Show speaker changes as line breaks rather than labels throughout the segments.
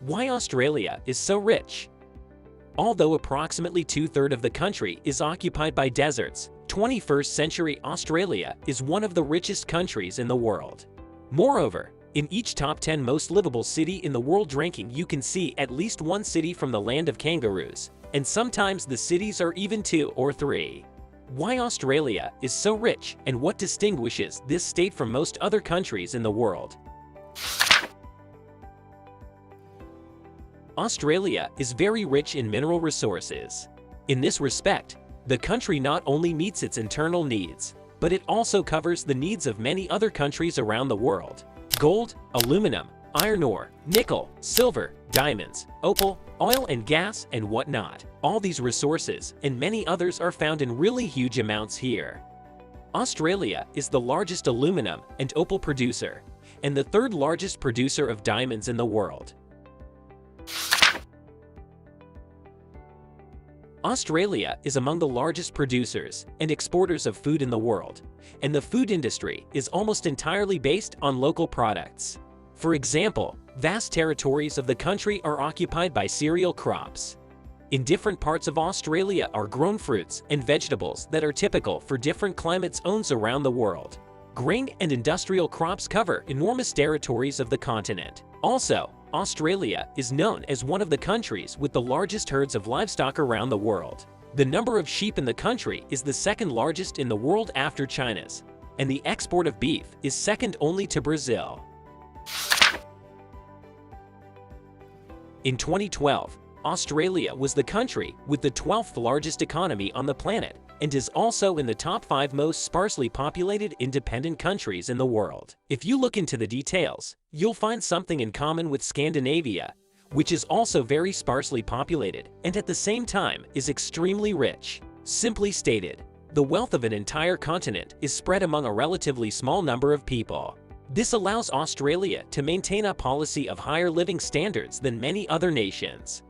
Why Australia is so rich? Although approximately two-thirds of the country is occupied by deserts, 21st century Australia is one of the richest countries in the world. Moreover, in each top 10 most livable city in the world ranking, you can see at least one city from the land of kangaroos, and sometimes the cities are even 2 or 3. Why Australia is so rich and what distinguishes this state from most other countries in the world? Australia is very rich in mineral resources. In this respect, the country not only meets its internal needs, but it also covers the needs of many other countries around the world. Gold, aluminum, iron ore, nickel, silver, diamonds, opal, oil and gas, and whatnot. All these resources and many others are found in really huge amounts here. Australia is the largest aluminum and opal producer, and the third largest producer of diamonds in the world. Australia is among the largest producers and exporters of food in the world, and the food industry is almost entirely based on local products. For example, vast territories of the country are occupied by cereal crops. In different parts of Australia are grown fruits and vegetables that are typical for different climate zones around the world. Grain and industrial crops cover enormous territories of the continent. Also, Australia is known as one of the countries with the largest herds of livestock around the world. The number of sheep in the country is the second largest in the world after China's, and the export of beef is second only to Brazil. In 2012, Australia was the country with the 12th largest economy on the planet and is also in the top 5 most sparsely populated independent countries in the world. If you look into the details, you'll find something in common with Scandinavia, which is also very sparsely populated and at the same time is extremely rich. Simply stated, the wealth of an entire continent is spread among a relatively small number of people. This allows Australia to maintain a policy of higher living standards than many other nations.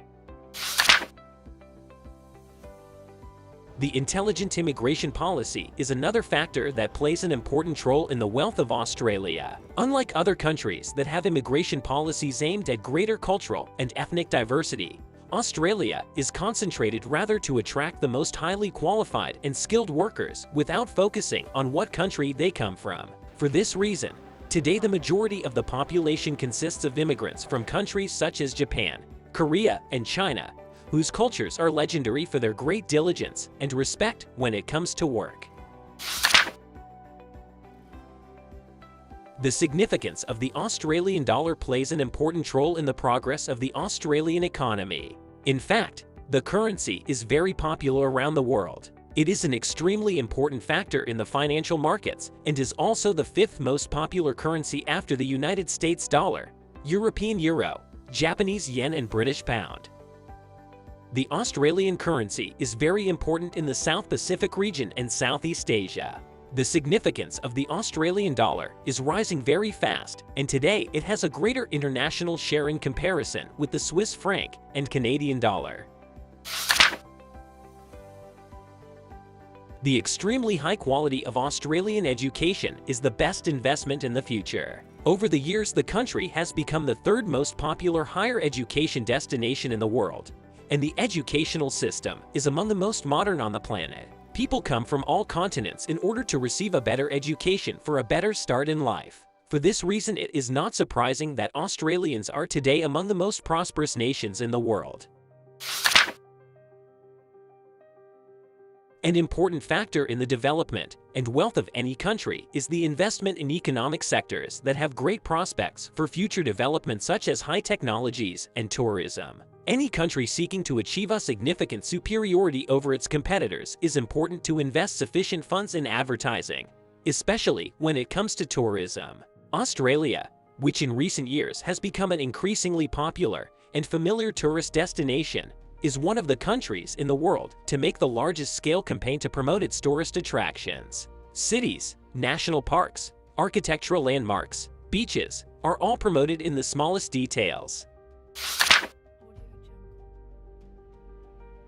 The intelligent immigration policy is another factor that plays an important role in the wealth of Australia. Unlike other countries that have immigration policies aimed at greater cultural and ethnic diversity, Australia is concentrated rather to attract the most highly qualified and skilled workers without focusing on what country they come from. For this reason, today the majority of the population consists of immigrants from countries such as Japan, Korea, and China, whose cultures are legendary for their great diligence and respect when it comes to work. The significance of the Australian dollar plays an important role in the progress of the Australian economy. In fact, the currency is very popular around the world. It is an extremely important factor in the financial markets and is also the 5th most popular currency after the United States dollar, European euro, Japanese yen, and British pound. The Australian currency is very important in the South Pacific region and Southeast Asia. The significance of the Australian dollar is rising very fast, and today it has a greater international share in comparison with the Swiss franc and Canadian dollar. The extremely high quality of Australian education is the best investment in the future. Over the years, the country has become the 3rd most popular higher education destination in the world, and the educational system is among the most modern on the planet. People come from all continents in order to receive a better education for a better start in life. For this reason, it is not surprising that Australians are today among the most prosperous nations in the world. An important factor in the development and wealth of any country is the investment in economic sectors that have great prospects for future development, such as high technologies and tourism. Any country seeking to achieve a significant superiority over its competitors is important to invest sufficient funds in advertising, especially when it comes to tourism. Australia, which in recent years has become an increasingly popular and familiar tourist destination, is one of the countries in the world to make the largest scale campaign to promote its tourist attractions. Cities, national parks, architectural landmarks, beaches are all promoted in the smallest details.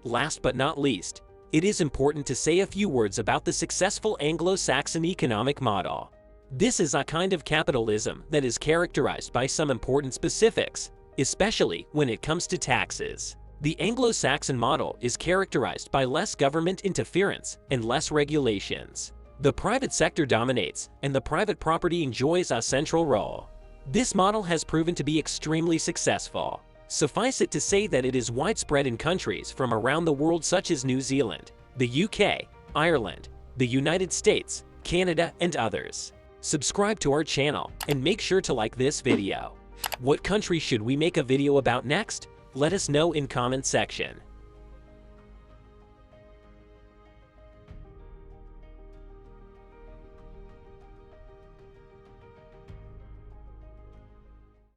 Last but not least, it is important to say a few words about the successful Anglo-Saxon economic model. This is a kind of capitalism that is characterized by some important specifics, especially when it comes to taxes. The Anglo-Saxon model is characterized by less government interference and less regulations. The private sector dominates, and the private property enjoys a central role. This model has proven to be extremely successful. Suffice it to say that it is widespread in countries from around the world such as New Zealand, the UK, Ireland, the United States, Canada, and others. Subscribe to our channel and make sure to like this video. What country should we make a video about next? Let us know in comment section.